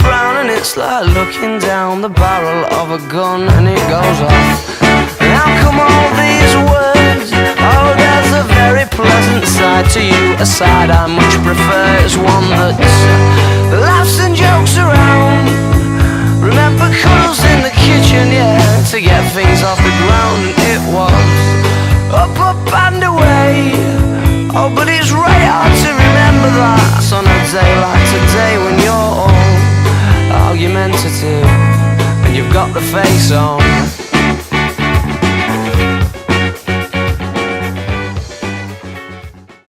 frown, and it's like looking down the barrel of a gun and it goes off. And how come all these words? Oh, there's a very pleasant side to you, a side I much prefer. It's one that laughs and jokes around. Remember cuddles in the kitchen, yeah, to get things off the ground. And it was up, up and away. Oh, but it's right hard to remember that on a day like today, when you're all argumentative and you've got the face on.